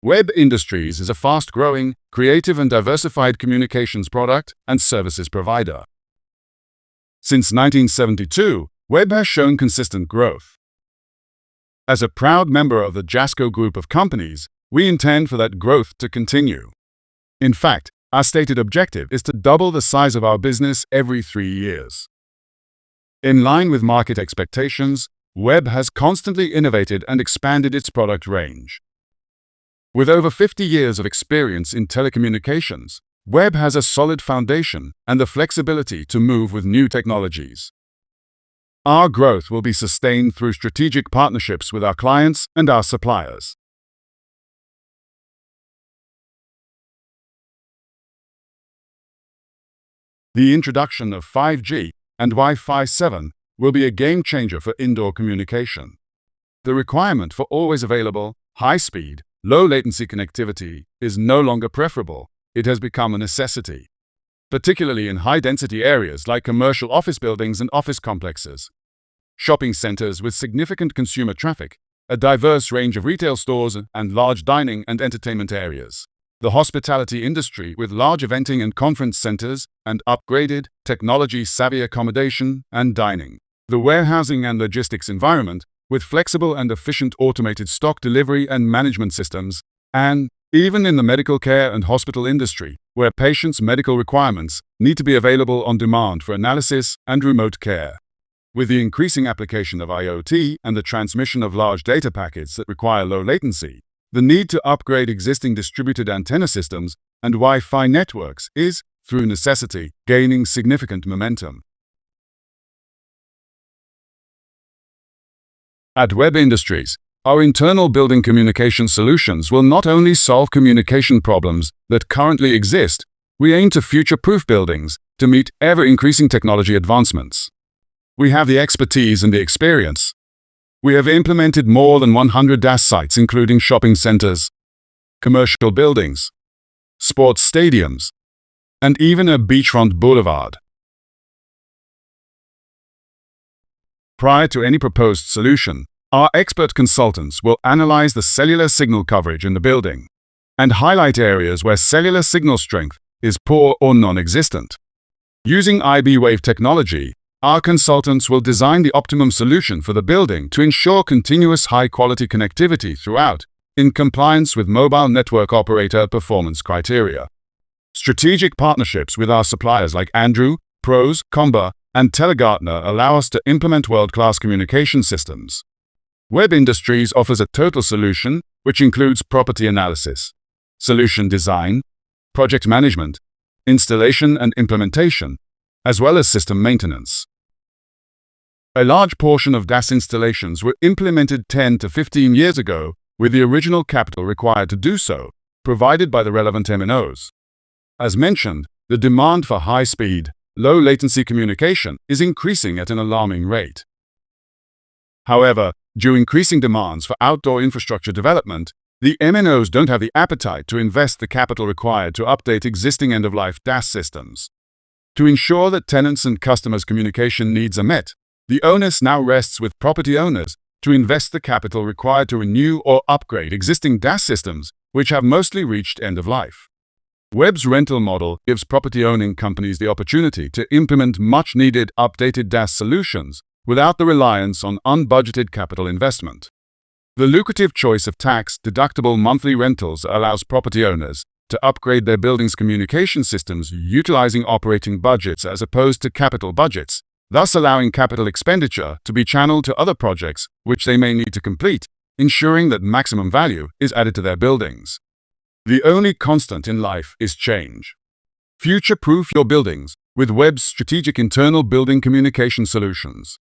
WEBB Industries is a fast-growing, creative and diversified communications product and services provider. Since 1972, WEBB has shown consistent growth. As a proud member of the JASCO group of companies, we intend for that growth to continue. In fact, our stated objective is to double the size of our business every 3 years. In line with market expectations, WEBB has constantly innovated and expanded its product range. With over 50 years of experience in telecommunications, WEBB has a solid foundation and the flexibility to move with new technologies. Our growth will be sustained through strategic partnerships with our clients and our suppliers. The introduction of 5G and Wi-Fi 7 will be a game changer for indoor communication. The requirement for always available, high-speed, low-latency connectivity is no longer preferable. It has become a necessity, particularly in high-density areas like commercial office buildings and office complexes, shopping centers with significant consumer traffic, a diverse range of retail stores, and large dining and entertainment areas. The hospitality industry with large eventing and conference centers and upgraded, technology-savvy accommodation and dining. The warehousing and logistics environment with flexible and efficient automated stock delivery and management systems, and even in the medical care and hospital industry, where patients' medical requirements need to be available on demand for analysis and remote care. With the increasing application of IoT and the transmission of large data packets that require low latency, the need to upgrade existing distributed antenna systems and Wi-Fi networks is, through necessity, gaining significant momentum. At WEBB Industries, our internal building communication solutions will not only solve communication problems that currently exist, we aim to future-proof buildings to meet ever-increasing technology advancements. We have the expertise and the experience. We have implemented more than 100 DAS sites, including shopping centers, commercial buildings, sports stadiums, and even a beachfront boulevard. Prior to any proposed solution, our expert consultants will analyze the cellular signal coverage in the building and highlight areas where cellular signal strength is poor or non-existent. Using iBwave technology, our consultants will design the optimum solution for the building to ensure continuous high-quality connectivity throughout, in compliance with mobile network operator performance criteria. Strategic partnerships with our suppliers like Andrew, Pros, Comba, and Telegartner allow us to implement world-class communication systems. WEBB Industries offers a total solution which includes property analysis, solution design, project management, installation and implementation, as well as system maintenance. A large portion of DAS installations were implemented 10 to 15 years ago with the original capital required to do so, provided by the relevant MNOs. As mentioned, the demand for high-speed, low-latency communication is increasing at an alarming rate. However, due to increasing demands for outdoor infrastructure development, the MNOs don't have the appetite to invest the capital required to update existing end-of-life DAS systems. To ensure that tenants' and customers' communication needs are met, the onus now rests with property owners to invest the capital required to renew or upgrade existing DAS systems, which have mostly reached end of life. WEBB's rental model gives property-owning companies the opportunity to implement much-needed updated DAS solutions without the reliance on unbudgeted capital investment. The lucrative choice of tax-deductible monthly rentals allows property owners to upgrade their building's communication systems utilizing operating budgets as opposed to capital budgets, thus allowing capital expenditure to be channeled to other projects which they may need to complete, ensuring that maximum value is added to their buildings. The only constant in life is change. Future-proof your buildings with WEBB's strategic internal building communication solutions.